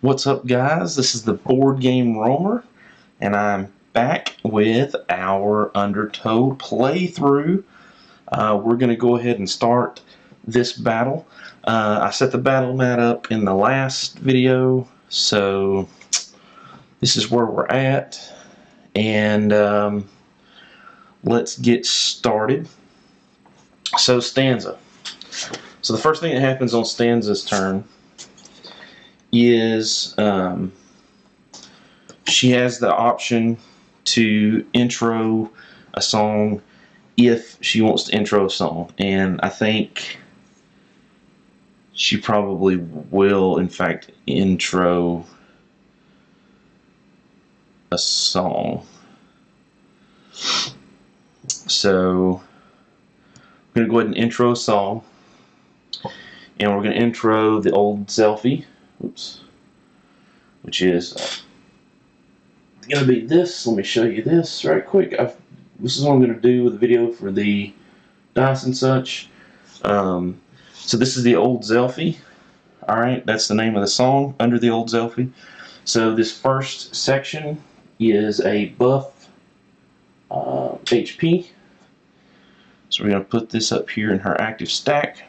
What's up, guys? This is the Boardgameroamer, and I'm back with our Undertow playthrough. We're going to go ahead and start this battle. I set the battle mat up in the last video, so this is where we're at, and let's get started. So Stanza. So the first thing that happens on Stanza's turn is she has the option to intro a song if she wants to intro a song, and I think she probably will in fact intro a song. So I'm going to go ahead and intro a song, and we're going to intro the old selfie. Oops. Which is going to be this. Let me show you this right quick. This is what I'm going to do with the video for the dice and such. So this is the old selfie. Alright, that's the name of the song, Under the Old Selfie. So this first section is a buff HP. So we're going to put this up here in her active stack.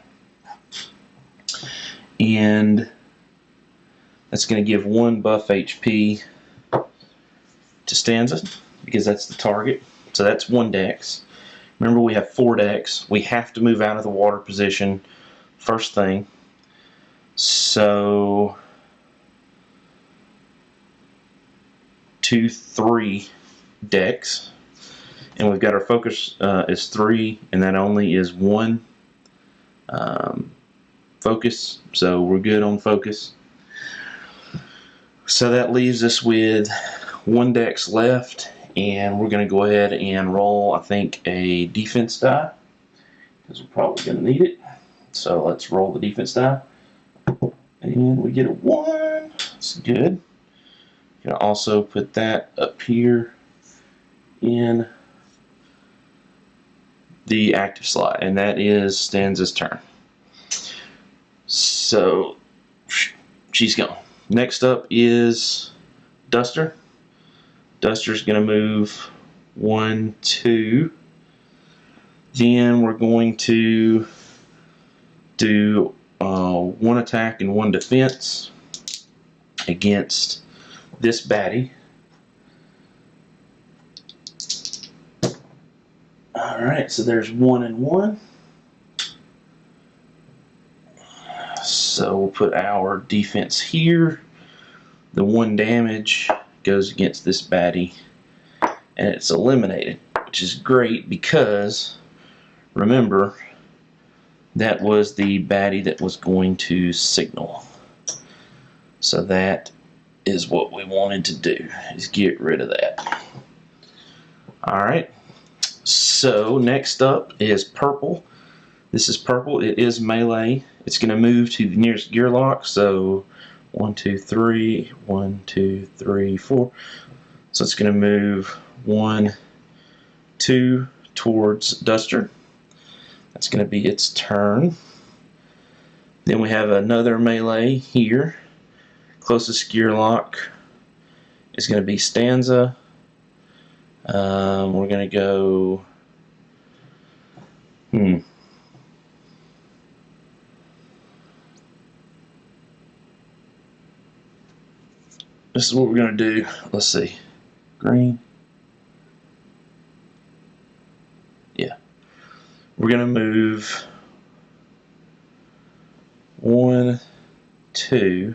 And that's going to give 1 buff HP to Stanza, because that's the target. So that's 1 dex. Remember, we have 4 decks. We have to move out of the water position first thing. So 2, 3 decks. And we've got our focus is 3, and that only is 1 focus. So we're good on focus. So that leaves us with 1 dex left, and we're going to go ahead and roll, I think, a defense die, because we're probably going to need it. So let's roll the defense die, and we get a 1. That's good. You can also put that up here in the active slot, and that is Stanza's turn. So she's gone. Next up is Duster. Duster's going to move 1, 2. Then we're going to do 1 attack and 1 defense against this baddie. Alright, so there's 1 and 1. So we'll put our defense here. The 1 damage goes against this baddie, and it's eliminated, which is great because, remember, that was the baddie that was going to signal. So that is what we wanted to do, is get rid of that. Alright, so next up is purple. This is purple. It is melee. It's going to move to the nearest gear lock. So 1, 2, 3, 1, 2, 3, 4. So it's going to move 1, 2 towards Duster. That's going to be its turn. Then we have another melee here. Closest gear lock is going to be Stanza. We're going to go. This is what we're going to do. Let's see. Green. Yeah. We're going to move 1, 2.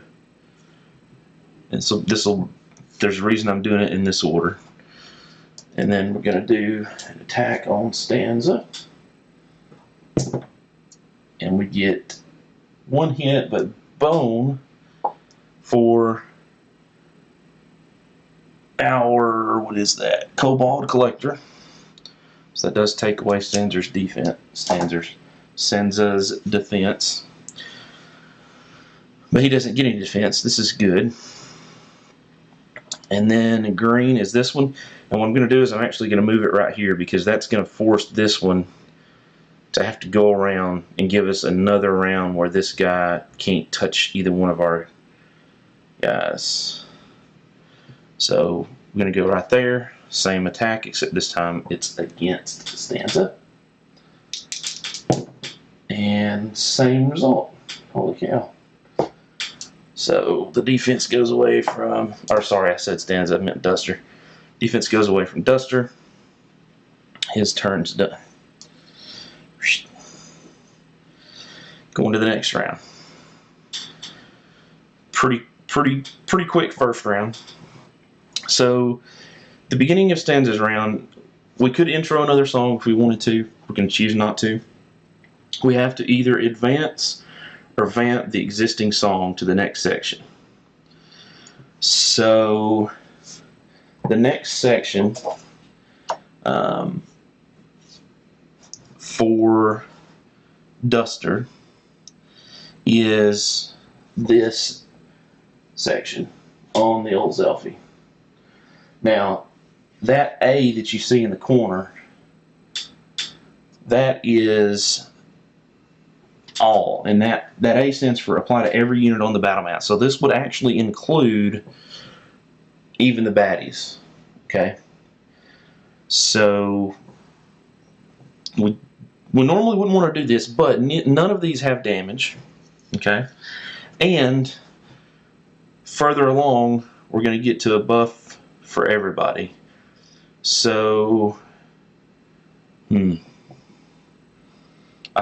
And so there's a reason I'm doing it in this order. And then we're going to do an attack on Stanza. And we get 1 hit, but bone for our, what is that? Cobalt Collector. So that does take away Stanza's defense. Stanza's defense. But he doesn't get any defense. This is good. And then green is this one. And what I'm going to do is I'm actually going to move it right here, because that's going to force this one to have to go around and give us another round where this guy can't touch either one of our guys. So I'm going to go right there. Same attack, except this time it's against Stanza. And same result. Holy cow. So the defense goes away from, or sorry, I said Stanza, I meant Duster. Defense goes away from Duster. His turn's done. Going to the next round. Pretty quick first round. So the beginning of Stanza's round, we could intro another song if we wanted to. We're going to choose not to. We have to either advance or vamp the existing song to the next section. So the next section for Duster is this section on the old Zelfie. Now, that A that you see in the corner, that is all, and that A stands for apply to every unit on the battle mat. So this would actually include even the baddies. Okay, so we normally wouldn't want to do this, but none of these have damage. Okay, and further along, we're going to get to a buff for everybody. So, I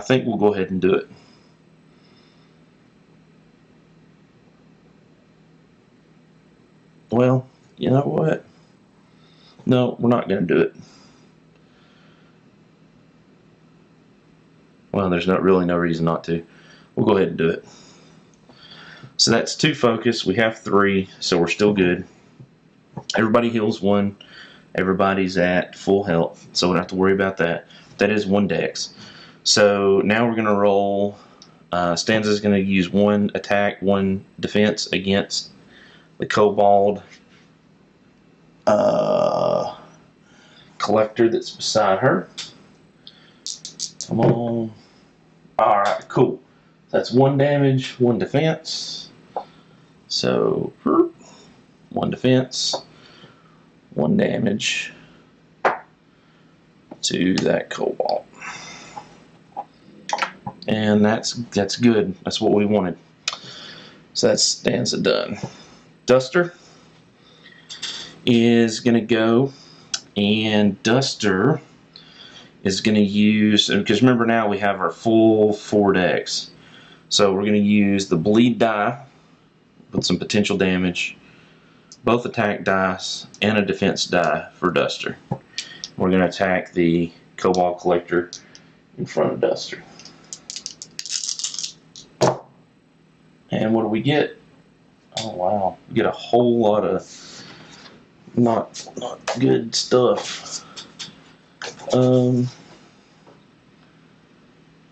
think we'll go ahead and do it. Well, you know what? No, we're not going to do it. Well, there's really no reason not to. We'll go ahead and do it. So that's 2 focus. We have 3, so we're still good. Everybody heals 1. Everybody's at full health, so we don't have to worry about that. That is 1 dex. So now we're going to roll. Stanza's going to use 1 attack, 1 defense against the Kobold collector that's beside her. Come on. Alright, cool. That's 1 damage, 1 defense. So, 1 defense, 1 damage to that Kobold. And that's good. That's what we wanted. So that's Stanza done. Duster is going to go, and Duster is going to use, because remember now we have our full 4 decks. So we're going to use the bleed die with some potential damage, both attack dice, and a defense die for Duster. We're going to attack the Kobold Collector in front of Duster. And what do we get? Oh wow, we get a whole lot of not good stuff.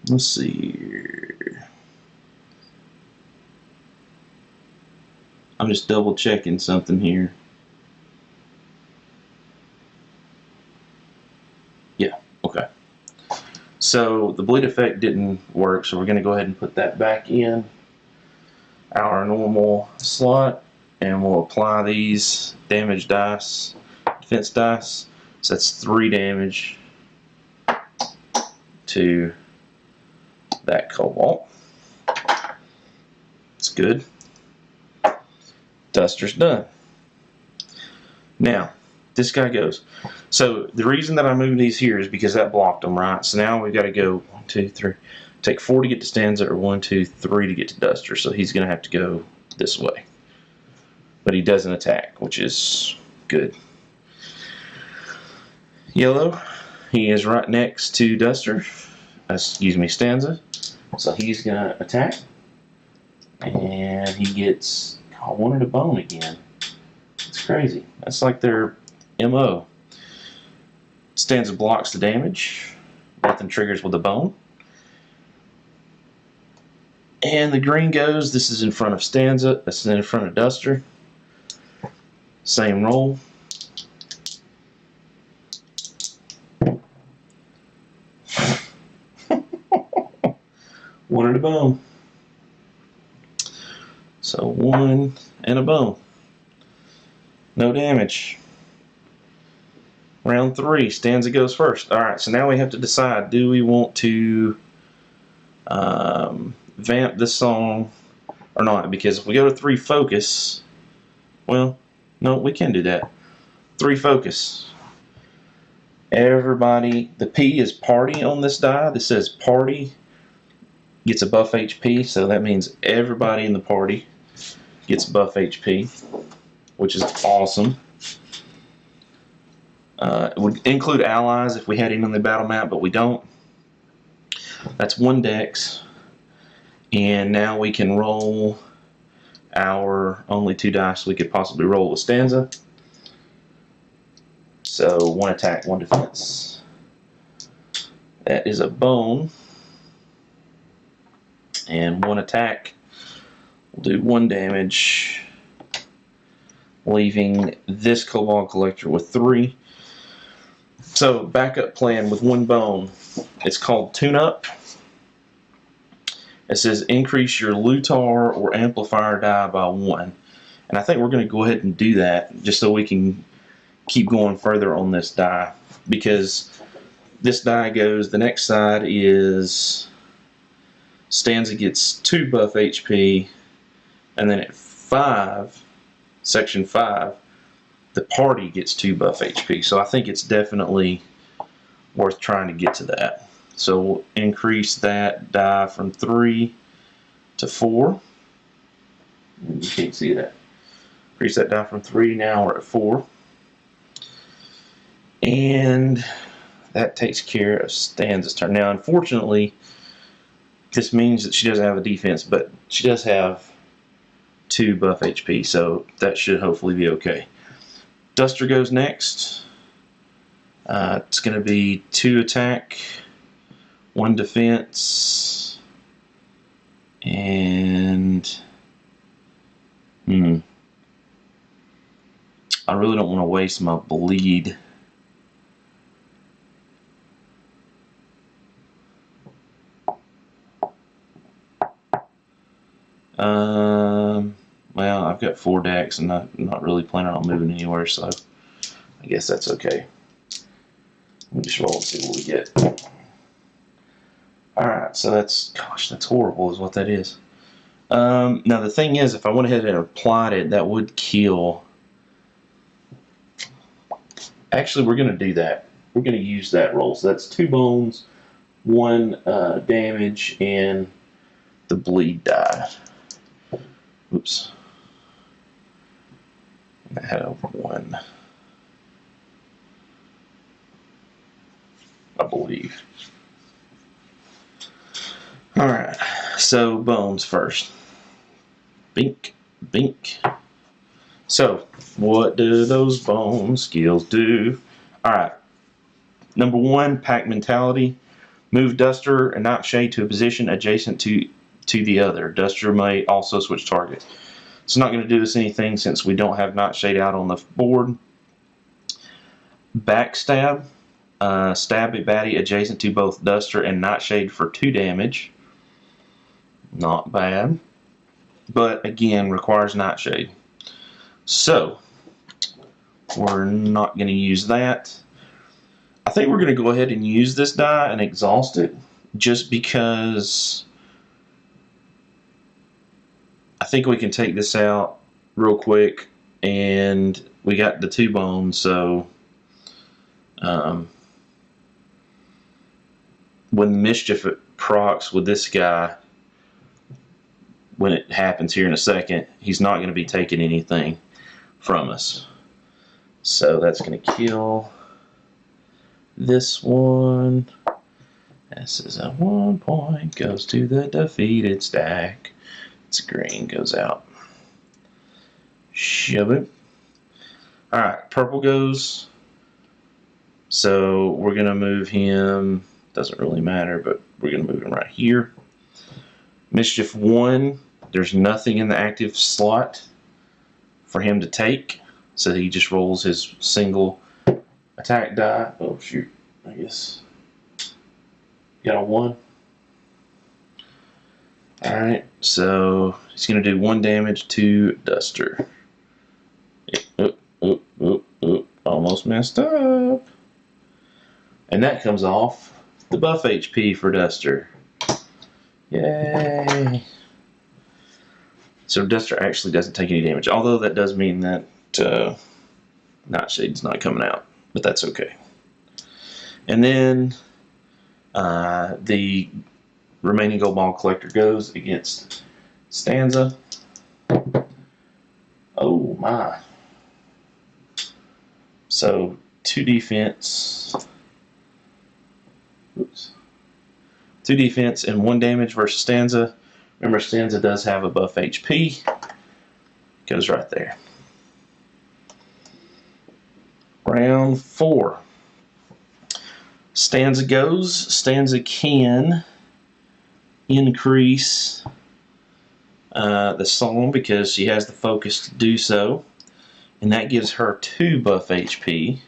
Let's see here. I'm just double checking something here. Yeah, okay. So the bleed effect didn't work, so we're going to go ahead and put that back in our normal slot, and we'll apply these damage dice, defense dice. So that's 3 damage to that Kobold. It's good. Duster's done. Now, this guy goes. So the reason that I moved these here is because that blocked them, right? So now we've got to go 1, 2, 3. Take 4 to get to Stanza, or 1, 2, 3 to get to Duster. So he's going to have to go this way. But he doesn't attack, which is good. Yellow, he is right next to Duster. Excuse me, Stanza. So he's going to attack. And he gets 1 at a bone again. It's crazy. That's like their MO. Stanza blocks the damage. Nothing triggers with a bone. And the green goes. This is in front of Stanza. That's in front of Duster. Same roll. One at a bone. So 1 and a bone. No damage. Round 3, Stanza goes first. Alright, so now we have to decide, do we want to vamp this song or not? Because if we go to 3 focus, well, no, we can do that. 3 focus. Everybody, the P is party on this die. This says party gets a buff HP, so that means everybody in the party gets buff HP, which is awesome. It would include allies if we had any on the battle map, but we don't. That's 1 dex. And now we can roll our only 2 dice we could possibly roll with Stanza. So 1 attack, 1 defense. That is a bone. And 1 attack. We'll do 1 damage, leaving this Cobalt Collector with 3. So, backup plan with 1 bone. It's called Tune Up. It says increase your Lutar or Amplifier die by 1. And I think we're going to go ahead and do that just so we can keep going further on this die. Because this die goes, the next side is Stanza gets 2 buff HP. And then at 5, section 5, the party gets 2 buff HP. So I think it's definitely worth trying to get to that. So we'll increase that die from 3 to 4. You can't see that. Increase that die from 3, now we're at 4. And that takes care of Stanza's turn. Now unfortunately, this means that she doesn't have a defense, but she does have 2 buff HP, so that should hopefully be okay. Duster goes next. It's going to be 2 attack, 1 defense, and I really don't want to waste my bleed. Well, I've got 4 decks and I'm not really planning on moving anywhere, so I guess that's okay. Let me just roll and see what we get. Alright, so that's, gosh, that's horrible is what that is. Now the thing is, if I went ahead and applied it, that would kill. Actually, we're going to do that. We're going to use that roll. So that's 2 bones, 1 damage, and the bleed die. Oops. I had over 1, I believe. Alright, so bones first. Bink, bink. So, what do those bone skills do? Alright, number 1, pack mentality. Move Duster and Nightshade to a position adjacent to the other. Duster may also switch targets. It's not going to do us anything since we don't have Nightshade out on the board. Backstab. Stab a baddie adjacent to both Duster and Nightshade for 2 damage. Not bad. But again, requires Nightshade. So, we're not going to use that. I think we're going to go ahead and use this die and exhaust it. Just because I think we can take this out real quick, and we got the 2 bones, so when Mischief procs with this guy, when it happens here in a second, he's not going to be taking anything from us. So that's going to kill this one. This is a 1 point, goes to the defeated stack. It's green, goes out. Shove it. Alright, purple goes. So we're going to move him. Doesn't really matter, but we're going to move him right here. Mischief 1. There's nothing in the active slot for him to take. So he just rolls his single attack die. Oh, shoot. I guess. Got a 1. Alright, so he's going to do 1 damage to Duster. Almost messed up. And that comes off the buff HP for Duster. Yay! So Duster actually doesn't take any damage, although that does mean that Nightshade's not coming out, but that's okay. And then the remaining gold ball collector goes against Stanza. Oh my. So 2 defense. Oops. 2 defense and 1 damage versus Stanza. Remember, Stanza does have a buff HP. Goes right there. Round 4. Stanza goes. Stanza can increase the song because she has the focus to do so. And that gives her 2 buff HP.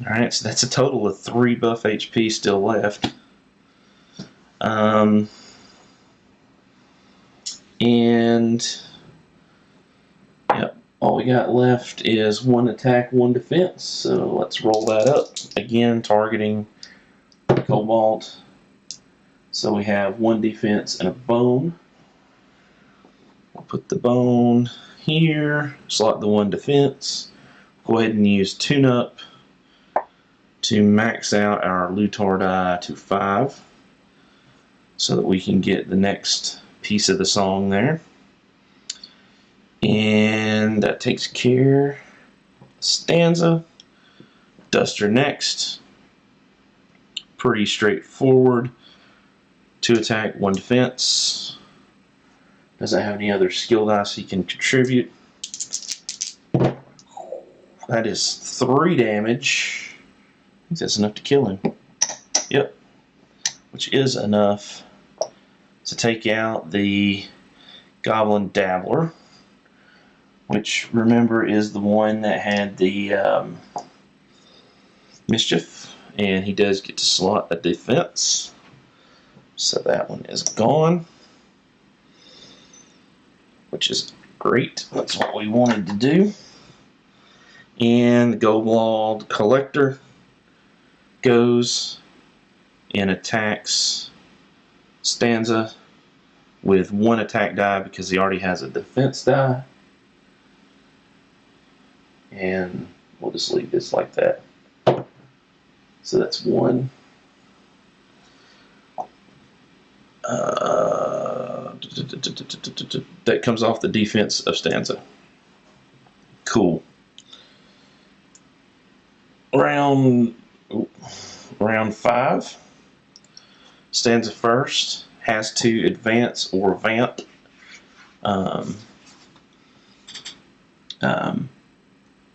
Alright, so that's a total of 3 buff HP still left. And yep, all we got left is 1 attack, 1 defense. So let's roll that up. Again, targeting Cobalt. So we have 1 defense and a bone. We'll put the bone here, slot the 1 defense. Go ahead and use Tune Up to max out our Lutar die to 5 so that we can get the next piece of the song there. And that takes care. Stanza. Duster next. Pretty straightforward. 2 attack, 1 defense. Doesn't have any other skill dice he can contribute. That is 3 damage. I think that's enough to kill him. Yep. Which is enough to take out the Goblin Dabbler. Which, remember, is the one that had the Mischief. And he does get to slot a defense. So that one is gone. Which is great. That's what we wanted to do. And the Gold Collector goes and attacks Stanza with 1 attack die because he already has a defense die. And we'll just leave this like that. So that's 1. That comes off the defense of Stanza. Cool. Round 5. Stanza first. Has to advance or vamp.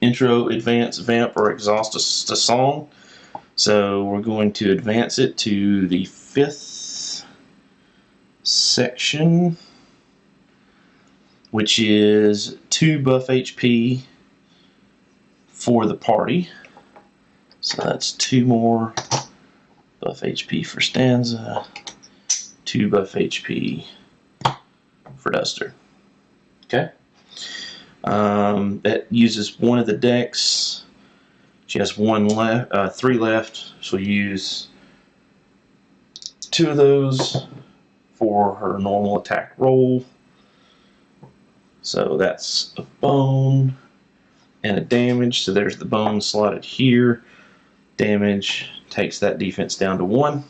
Intro, advance, vamp, or exhaust a song. So we're going to advance it to the 5th section, which is 2 buff HP for the party. So that's 2 more buff HP for Stanza, 2 buff HP for Duster. Okay. That uses 1 of the decks. She has 1 left, 3 left. So we'll use 2 of those for her normal attack roll. So that's a bone and a damage. So there's the bone slotted here. Damage takes that defense down to 1.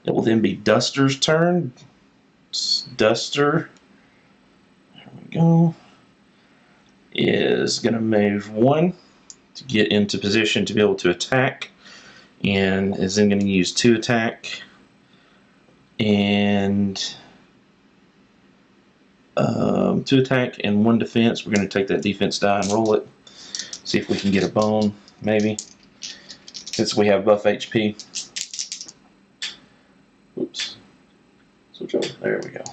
It will then be Duster's turn. Duster, there we go, is going to move 1 to get into position to be able to attack, and is then going to use 2 attack and 2 attack and 1 defense. We're going to take that defense die and roll it. See if we can get a bone, maybe, since we have buff HP. Oops. Switch over. There we go.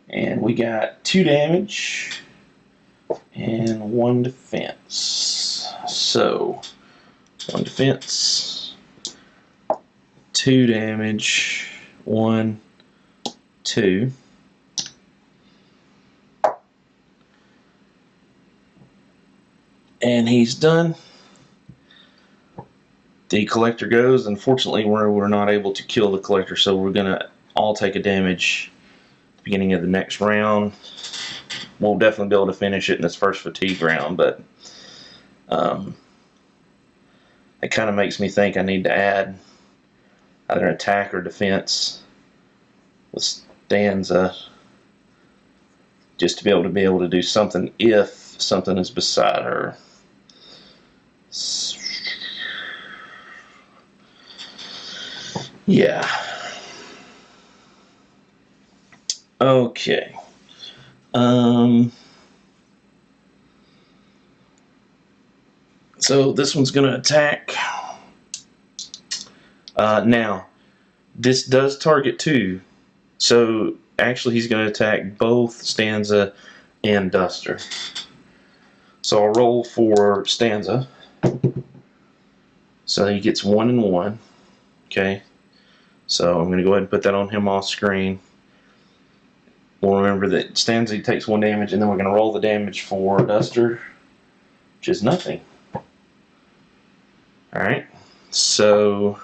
And we got 2 damage and 1 defense. So 1 defense, 2 damage. 1, 2. And he's done. The collector goes. Unfortunately, we're not able to kill the collector, so we're going to all take a damage at the beginning of the next round. We'll definitely be able to finish it in this first fatigue round, but it kind of makes me think I need to add either attack or defense with Stanza just to be able to do something if something is beside her. Yeah. Okay. So this one's going to attack. Now, this does target 2. So actually he's going to attack both Stanza and Duster. So I'll roll for Stanza. So he gets 1 and 1. Okay. So I'm going to go ahead and put that on him off screen. We'll remember that Stanza takes 1 damage, and then we're going to roll the damage for Duster, which is nothing. Alright. So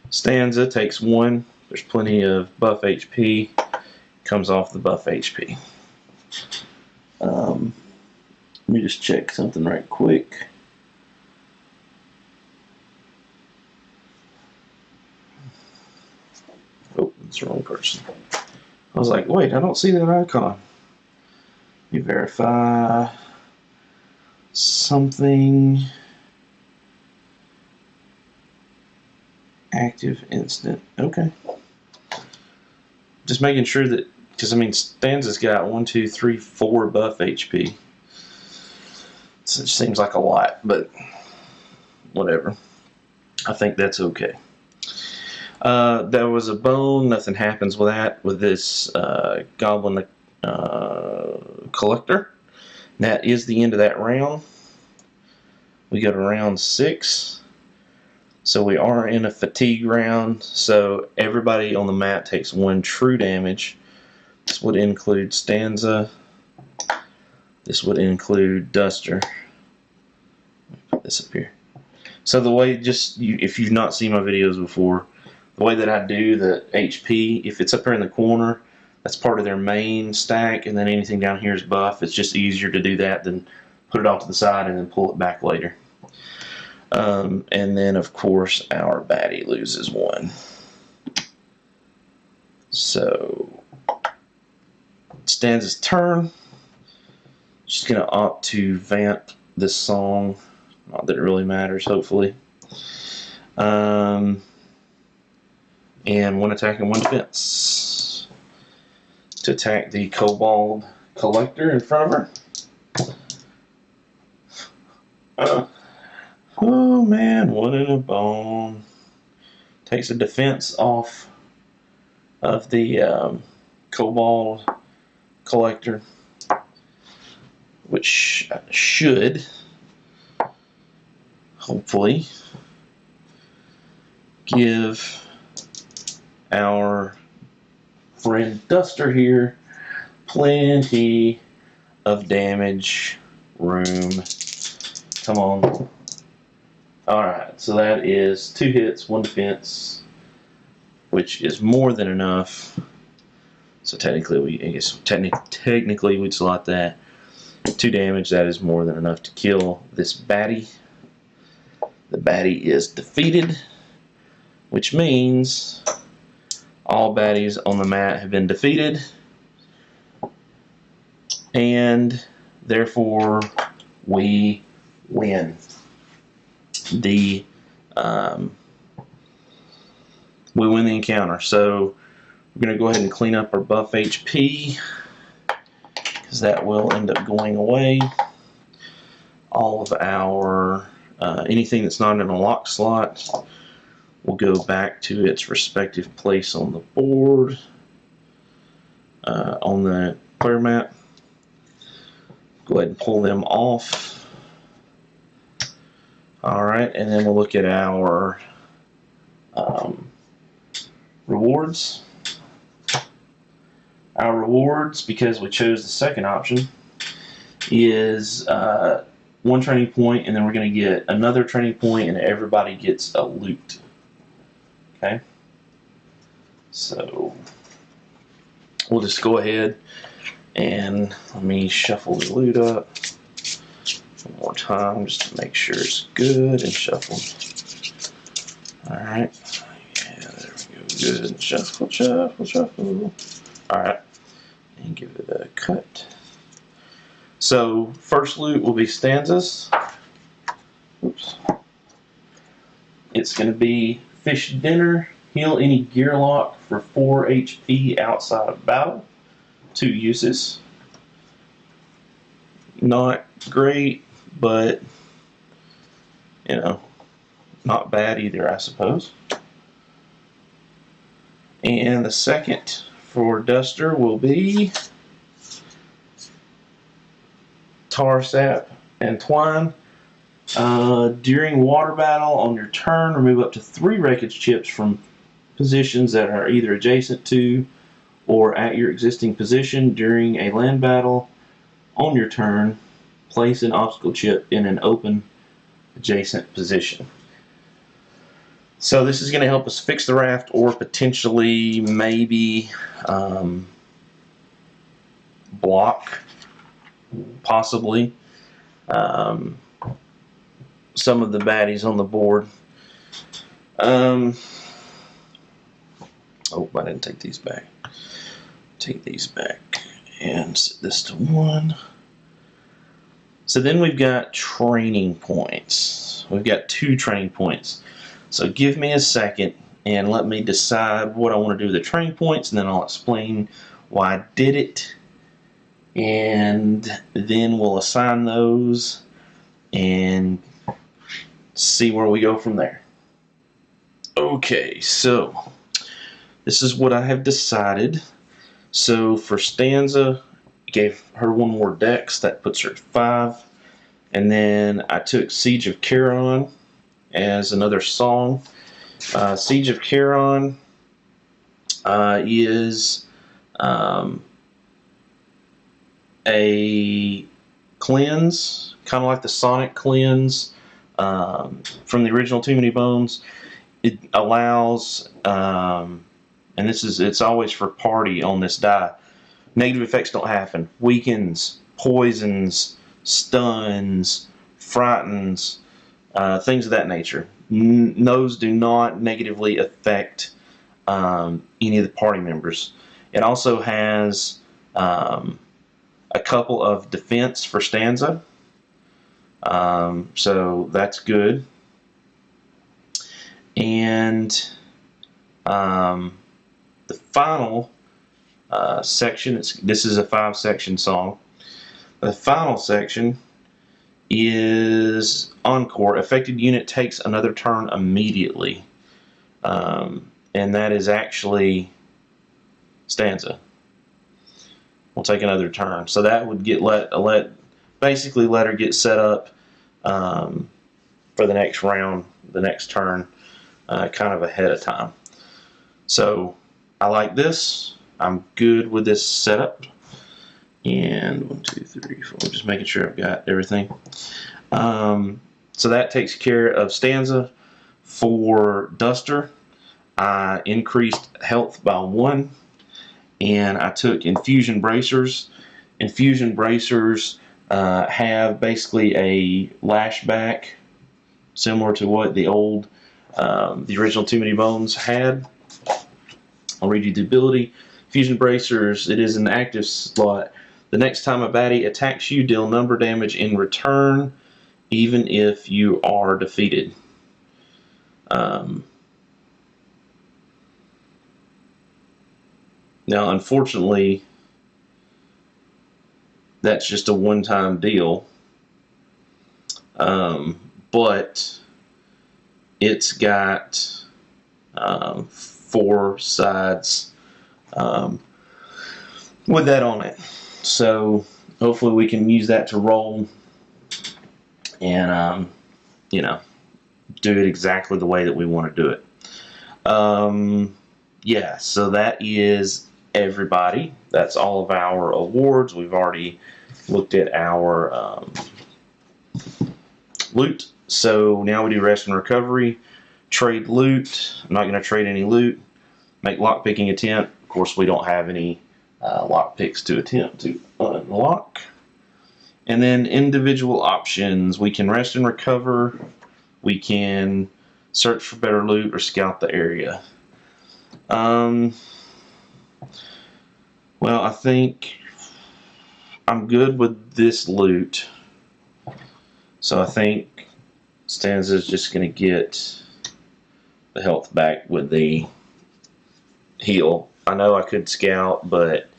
Stanza takes 1. There's plenty of buff HP. Comes off the buff HP. Let me just check something right quick. Oh, it's the wrong person. I was like, wait, I don't see that icon. Let me verify something. Active instant. Okay. Just making sure that, because I mean, Stanza's got 1, 2, 3, 4 buff HP. So it seems like a lot, but whatever. I think that's okay. There was a bone. Nothing happens with that with this goblin collector. And that is the end of that round. We go to round 6. So we are in a fatigue round. So everybody on the mat takes 1 true damage. This would include Stanza. This would include Duster. Let me put this up here. So the way, if you've not seen my videos before, the way that I do the HP, if it's up here in the corner, that's part of their main stack, and then anything down here is buff. It's just easier to do that than put it off to the side and then pull it back later. And then, of course, our baddie loses 1. So, Stanza's turn. She's going to opt to vamp this song. Not that it really matters, hopefully. And 1 attack and 1 defense. To attack the kobold collector in front of her. Oh man, 1 and a bone. Takes a defense off of the kobold collector, which should hopefully give our friend Duster here plenty of damage room. Come on. Alright, so that is 2 hits, 1 defense, which is more than enough. So technically, technically we'd slot that. 2 damage, that is more than enough to kill this baddie. The baddie is defeated, which means all baddies on the mat have been defeated, and therefore we win. We win the encounter. So we're going to go ahead and clean up our buff HP, because that will end up going away. All of our anything that's not in a lock slot will go back to its respective place on the board, on the player map. Go ahead and pull them off. Alright, and then we'll look at our Rewards. Our rewards, because we chose the second option, is 1 training point, and then we're going to get another training point, and everybody gets a loot. Okay? So we'll just go ahead and let me shuffle the loot up one more time just to make sure it's good and shuffle. Alright. Yeah, there we go. Good. Shuffle, shuffle, shuffle. Alright. And give it a cut. So, first loot will be Stanzas. Oops. It's going to be Fish Dinner. Heal any gear lock for 4 HP outside of battle. 2 uses. Not great, but, you know, not bad either, I suppose. And the second for Duster will be Tar Sap and Twine. During water battle on your turn, remove up to 3 wreckage chips from positions that are either adjacent to or at your existing position. During a land battle on your turn, place an obstacle chip in an open adjacent position. So this is going to help us fix the raft, or potentially maybe block, possibly, some of the baddies on the board. Oh, I didn't take these back. Take these back and set this to 1. So then we've got training points. We've got 2 training points. So give me a second and let me decide what I want to do with the training points, and then I'll explain why I did it. And then we'll assign those and see where we go from there. Okay, so this is what I have decided. So for Stanza, gave her 1 more dex, that puts her at 5. And then I took Siege of Charon as another song. Siege of Charon is a cleanse, kind of like the Sonic cleanse from the original Too Many Bones. It allows, and it's always for party on this die. Negative effects don't happen. Weakens, poisons, stuns, frightens, things of that nature. Those do not negatively affect any of the party members. It also has a couple of defense for Stanza, so that's good. And the final section, this is a 5-section song. The final section is Encore. Affected unit takes another turn immediately. And that is actually Stanza. We'll take another turn. So that would get basically let her get set up for the next round, the next turn, kind of ahead of time. So I like this. I'm good with this setup. And 1, 2, 3, 4. Just making sure I've got everything. So that takes care of Stanza. For Duster, I increased health by 1, and I took Infusion Bracers. Infusion Bracers have basically a lashback similar to what the original Too Many Bones had. I'll read you the ability. Infusion Bracers, it is an active slot. The next time a baddie attacks you, deal number damage in return, even if you are defeated. Now, unfortunately, that's just a one-time deal. But it's got 4 sides with that on it. So hopefully we can use that to roll and, you know, do it exactly the way that we want to do it. yeah, so that is everybody. That's all of our awards. We've already looked at our loot. So now we do rest and recovery. Trade loot. I'm not going to trade any loot. Make lockpicking attempt. Of course, we don't have any lockpicks to attempt to unlock. And then individual options. We can rest and recover. We can search for better loot or scout the area. Well, I think I'm good with this loot. So I think Stanza is just going to get the health back with the heal. I know I could scout, but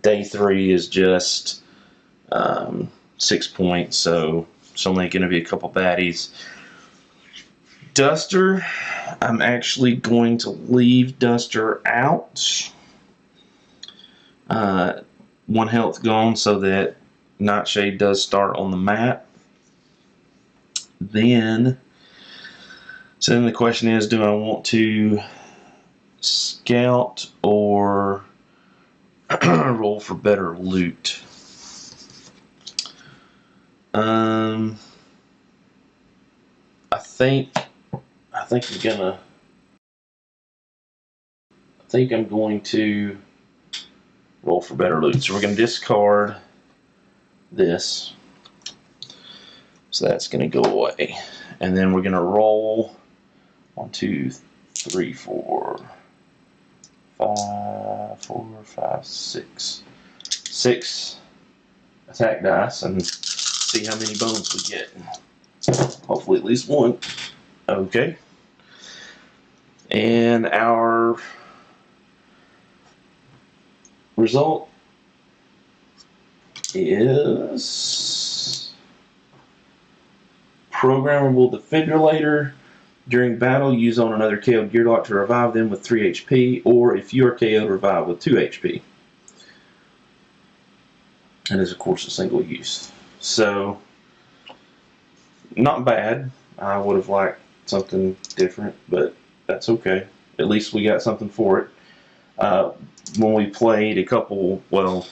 day 3 is just 6 points, so it's only going to be a couple baddies. Duster, I'm actually going to leave Duster out. 1 health gone so that Nightshade does start on the map. Then the question is, do I want to scout or roll for better loot? I think I'm going to roll for better loot. So we're going to discard this. So that's going to go away. And then we're going to roll 1, 2, 3, 4, 5, 6. 6 attack dice and see how many bones we get. Hopefully at least 1. Okay. And our result is programmable defibrillator. During battle, use on another KO'd Gearlock to revive them with 3 HP, or if you are KO'd, revive with 2 HP. And is, of course, a single use. So, not bad. I would have liked something different, but that's okay. At least we got something for it. When we played a couple, well,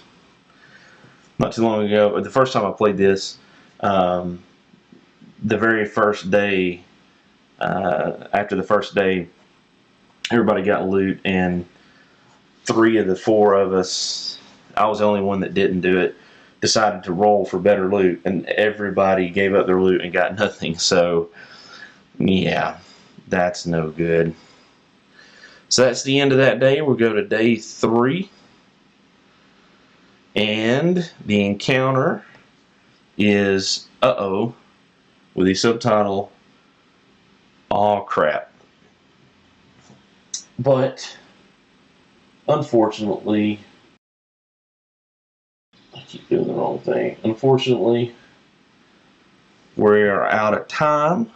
not too long ago, the first time I played this, the very first day, after the first day, everybody got loot, and 3 of the 4 of us, I was the only one that didn't do it, decided to roll for better loot, and everybody gave up their loot and got nothing. So, yeah, that's no good. So that's the end of that day. We'll go to day 3. And the encounter is Uh-Oh, with the subtitle, Aw Crap. But, unfortunately, I keep doing the wrong thing. Unfortunately, we are out of time.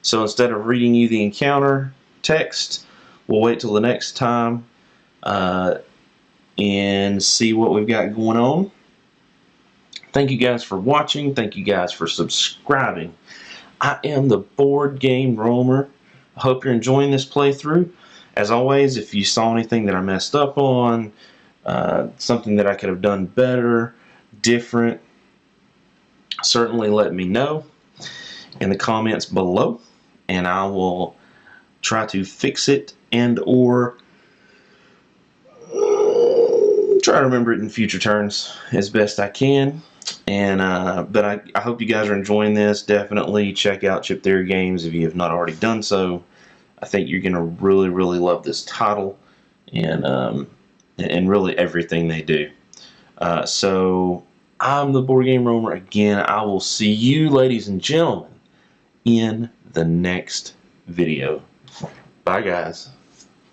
So instead of reading you the encounter text, we'll wait till the next time and see what we've got going on. Thank you guys for watching. Thank you guys for subscribing. I am the Boardgameroamer. I hope you're enjoying this playthrough. As always, if you saw anything that I messed up on, something that I could have done better, different, certainly let me know in the comments below, and I will try to fix it and or try to remember it in future turns as best I can. And but I hope you guys are enjoying this. Definitely check out Chip Theory Games if you have not already done so. I think you're gonna really love this title and really everything they do. So I'm the Boardgameroamer again. I will see you, ladies and gentlemen, in the next video. Bye, guys.